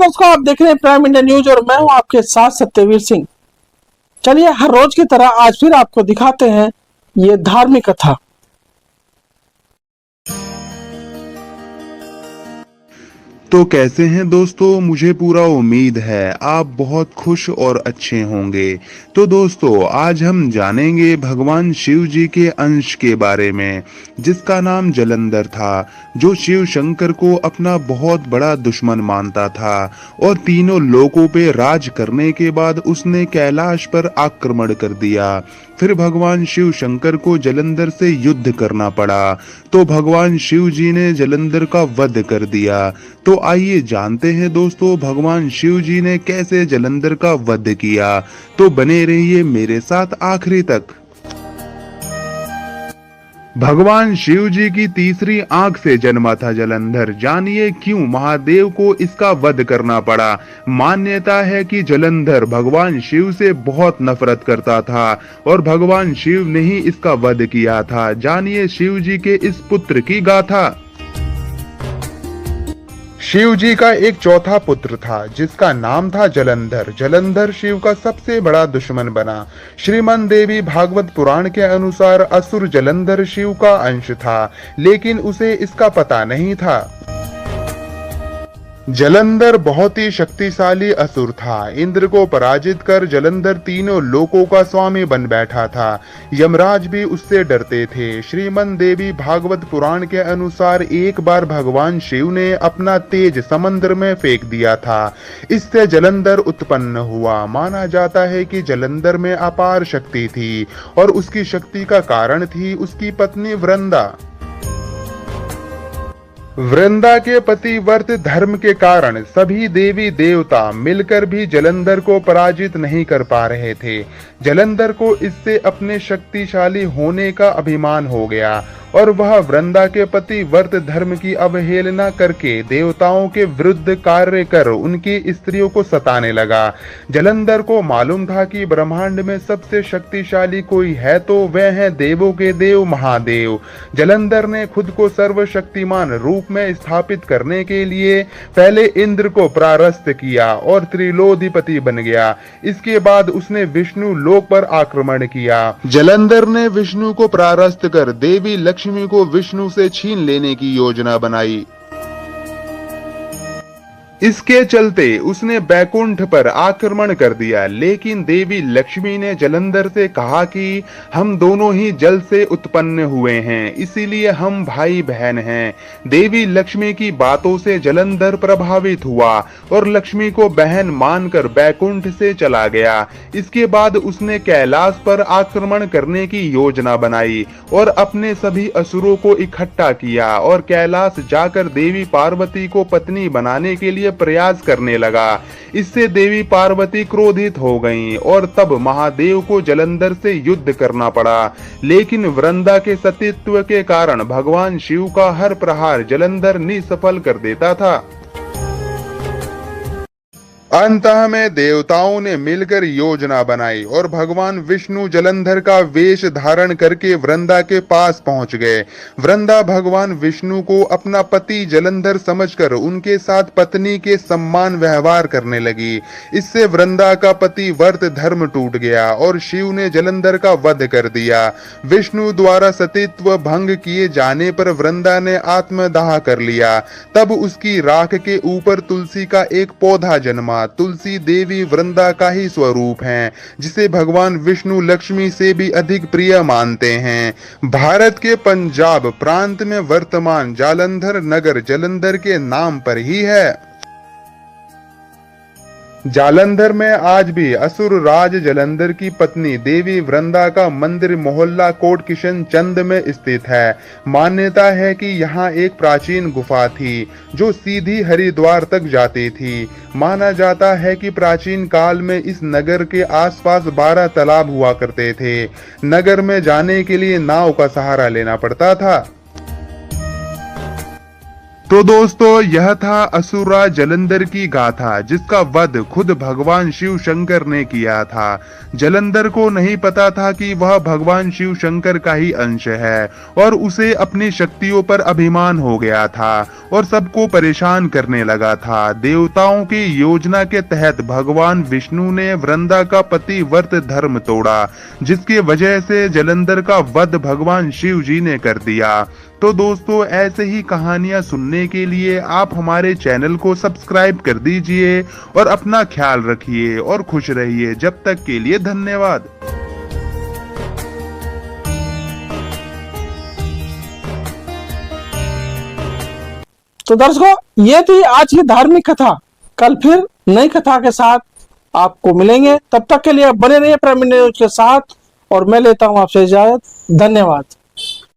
दोस्तों, आप देख रहे हैं प्राइम इंडिया न्यूज और मैं हूं आपके साथ सत्यवीर सिंह। चलिए हर रोज की तरह आज फिर आपको दिखाते हैं ये धार्मिक कथा। तो कैसे हैं दोस्तों, मुझे पूरा उम्मीद है आप बहुत खुश और अच्छे होंगे। तो दोस्तों, आज हम जानेंगे भगवान शिव जी के अंश के बारे में, जिसका नाम जलंधर था, जो शिव शंकर को अपना बहुत बड़ा दुश्मन मानता था और तीनों लोकों पे राज करने के बाद उसने कैलाश पर आक्रमण कर दिया। फिर भगवान शिव शंकर को जलंधर से युद्ध करना पड़ा, तो भगवान शिव जी ने जलंधर का वध कर दिया। तो आइए जानते हैं दोस्तों, भगवान शिव जी ने कैसे जलंधर का वध किया। तो बने रहिए मेरे साथ आखिरी तक। भगवान शिव जी की तीसरी आंख से जन्मा था जलंधर। जानिए क्यों महादेव को इसका वध करना पड़ा। मान्यता है कि जलंधर भगवान शिव से बहुत नफरत करता था और भगवान शिव ने ही इसका वध किया था। जानिए शिव जी के इस पुत्र की गाथा। शिव जी का एक चौथा पुत्र था जिसका नाम था जलंधर। जलंधर शिव का सबसे बड़ा दुश्मन बना। श्रीमन देवी भागवत पुराण के अनुसार असुर जलंधर शिव का अंश था, लेकिन उसे इसका पता नहीं था। जलंधर बहुत ही शक्तिशाली असुर था। इंद्र को पराजित कर जलंधर तीनों लोकों का स्वामी बन बैठा था। यमराज भी उससे डरते थे। श्रीमन देवी भागवत पुराण के अनुसार एक बार भगवान शिव ने अपना तेज समंदर में फेंक दिया था। इससे जलंधर उत्पन्न हुआ। माना जाता है कि जलंधर में अपार शक्ति थी और उसकी शक्ति का कारण थी उसकी पत्नी वृंदा। वृंदा के पतिव्रत धर्म के कारण सभी देवी देवता मिलकर भी जलंधर को पराजित नहीं कर पा रहे थे। जलंधर को इससे अपने शक्तिशाली होने का अभिमान हो गया और वह वृंदा के पतिव्रत धर्म की अवहेलना करके देवताओं के विरुद्ध कार्य कर उनकी स्त्रियों को सताने लगा। जलंधर को मालूम था कि ब्रह्मांड में सबसे शक्तिशाली कोई है तो वह है देवों के देव महादेव। जलंधर ने खुद को सर्वशक्तिमान रूप में स्थापित करने के लिए पहले इंद्र को परास्त किया और त्रिलोधिपति बन गया। इसके बाद उसने विष्णु लोक पर आक्रमण किया। जलंधर ने विष्णु को परास्त कर देवी लक्ष्मी को विष्णु से छीन लेने की योजना बनाई। इसके चलते उसने बैकुंठ पर आक्रमण कर दिया, लेकिन देवी लक्ष्मी ने जलंधर से कहा कि हम दोनों ही जल से उत्पन्न हुए हैं, इसीलिए हम भाई बहन हैं। देवी लक्ष्मी की बातों से जलंधर प्रभावित हुआ और लक्ष्मी को बहन मानकर बैकुंठ से चला गया। इसके बाद उसने कैलाश पर आक्रमण करने की योजना बनाई और अपने सभी असुरों को इकट्ठा किया और कैलाश जाकर देवी पार्वती को पत्नी बनाने के लिए प्रयास करने लगा। इससे देवी पार्वती क्रोधित हो गईं और तब महादेव को जलंधर से युद्ध करना पड़ा, लेकिन वृंदा के सतीत्व के कारण भगवान शिव का हर प्रहार जलंधर निसफल कर देता था। अंतः में देवताओं ने मिलकर योजना बनाई और भगवान विष्णु जलंधर का वेश धारण करके वृंदा के पास पहुंच गए। वृंदा भगवान विष्णु को अपना पति जलंधर समझकर उनके साथ पत्नी के सम्मान व्यवहार करने लगी। इससे वृंदा का पतिव्रत धर्म टूट गया और शिव ने जलंधर का वध कर दिया। विष्णु द्वारा सतीत्व भंग किए जाने पर वृंदा ने आत्मदाह कर लिया। तब उसकी राख के ऊपर तुलसी का एक पौधा जन्मा। तुलसी देवी वृंदा का ही स्वरूप है, जिसे भगवान विष्णु लक्ष्मी से भी अधिक प्रिय मानते हैं। भारत के पंजाब प्रांत में वर्तमान जालंधर नगर जलंधर के नाम पर ही है। जालंधर में आज भी असुर राज जलंधर की पत्नी देवी वृंदा का मंदिर मोहल्ला कोट किशन चंद में स्थित है। मान्यता है कि यहाँ एक प्राचीन गुफा थी जो सीधी हरिद्वार तक जाती थी। माना जाता है कि प्राचीन काल में इस नगर के आसपास 12 तालाब हुआ करते थे। नगर में जाने के लिए नाव का सहारा लेना पड़ता था। तो दोस्तों यह था असुरा जलंधर की गाथा, जिसका वध खुद भगवान शिव शंकर ने किया था। जलंधर को नहीं पता था कि वह भगवान शिव शंकर का ही अंश है और उसे अपनी शक्तियों पर अभिमान हो गया था और सबको परेशान करने लगा था। देवताओं की योजना के तहत भगवान विष्णु ने वृंदा का पतिव्रत धर्म तोड़ा, जिसकी वजह से जलंधर का वध भगवान शिव जी ने कर दिया। तो दोस्तों ऐसे ही कहानियां सुनने के लिए आप हमारे चैनल को सब्सक्राइब कर दीजिए और अपना ख्याल रखिए और खुश रहिए। जब तक के लिए धन्यवाद। तो दर्शकों, ये थी आज की धार्मिक कथा। कल फिर नई कथा के साथ आपको मिलेंगे। तब तक के लिए बने रहिए प्राइम इंडिया न्यूज के साथ और मैं लेता हूं आपसे इजाजत। धन्यवाद।